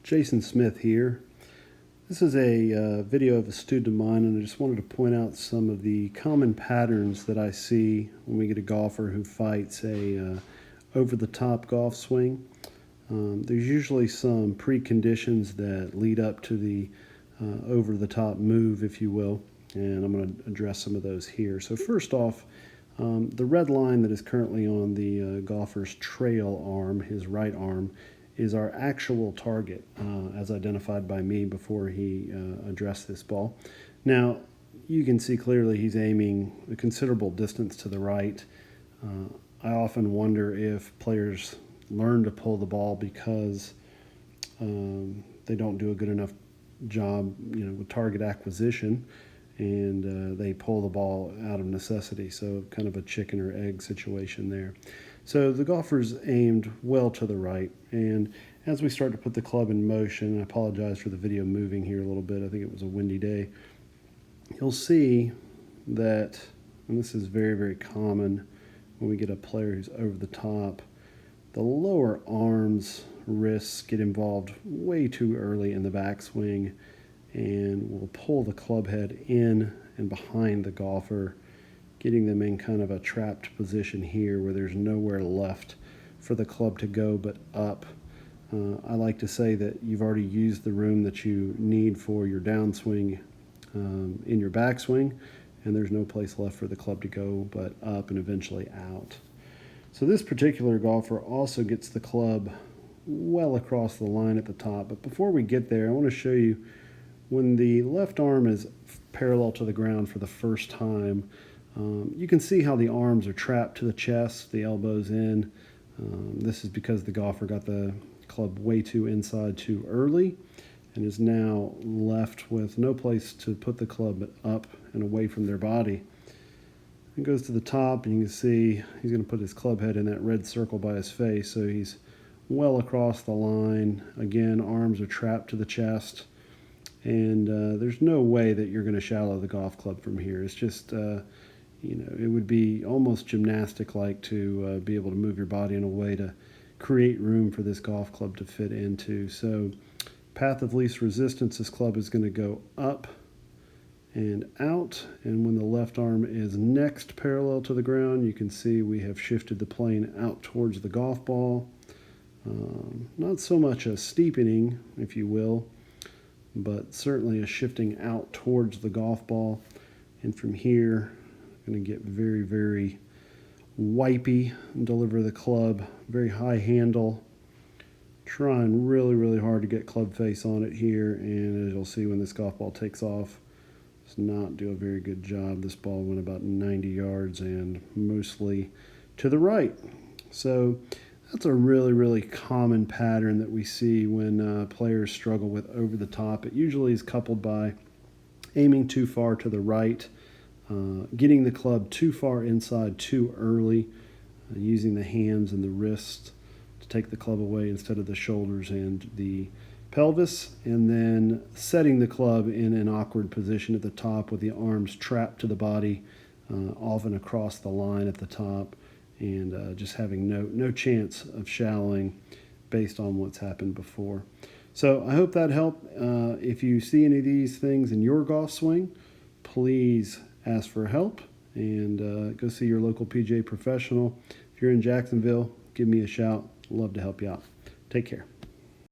Jason Smith here. This is a video of a student of mine, and I just wanted to point out some of the common patterns that I see when we get a golfer who fights a over-the-top golf swing. There's usually some preconditions that lead up to the over-the-top move, if you will, and I'm going to address some of those here. So first off, the red line that is currently on the golfer's trail arm, his right arm, is our actual target as identified by me before he addressed this ball. Now, you can see clearly he's aiming a considerable distance to the right. I often wonder if players learn to pull the ball because they don't do a good enough job, with target acquisition, and they pull the ball out of necessity. So kind of a chicken or egg situation there. So the golfer's aimed well to the right, and as we start to put the club in motion, I apologize for the video moving here a little bit. I think it was a windy day. You'll see that, and this is very, very common when we get a player who's over the top, the lower arms, wrists get involved way too early in the backswing, and will pull the club head in and behind the golfer, getting them in kind of a trapped position here where there's nowhere left for the club to go but up. I like to say that you've already used the room that you need for your downswing in your backswing, and there's no place left for the club to go but up and eventually out. So this particular golfer also gets the club well across the line at the top. But before we get there, I want to show you when the left arm is parallel to the ground for the first time. You can see how the arms are trapped to the chest, the elbows in. This is because the golfer got the club way too inside too early and is now left with no place to put the club up and away from their body. It goes to the top, and you can see he's going to put his club head in that red circle by his face, so he's well across the line. Again, arms are trapped to the chest, and there's no way that you're going to shallow the golf club from here. It's just it would be almost gymnastic-like to be able to move your body in a way to create room for this golf club to fit into. So path of least resistance, this club is going to go up and out. And when the left arm is next parallel to the ground, you can see we have shifted the plane out towards the golf ball. Not so much a steepening, if you will, but certainly a shifting out towards the golf ball. And from here, going to get very, very wipey and deliver the club, very high handle, trying really, really hard to get club face on it here. And as you'll see, when this golf ball takes off, does not do a very good job. This ball went about 90 yards and mostly to the right. So that's a really, really common pattern that we see when players struggle with over the top. It usually is coupled by aiming too far to the right, getting the club too far inside too early, using the hands and the wrists to take the club away instead of the shoulders and the pelvis, and then setting the club in an awkward position at the top with the arms trapped to the body, often across the line at the top, and just having no chance of shallowing based on what's happened before. So I hope that helped. If you see any of these things in your golf swing, please ask for help and go see your local PGA Professional. If you're in Jacksonville, give me a shout. Love to help you out. Take care.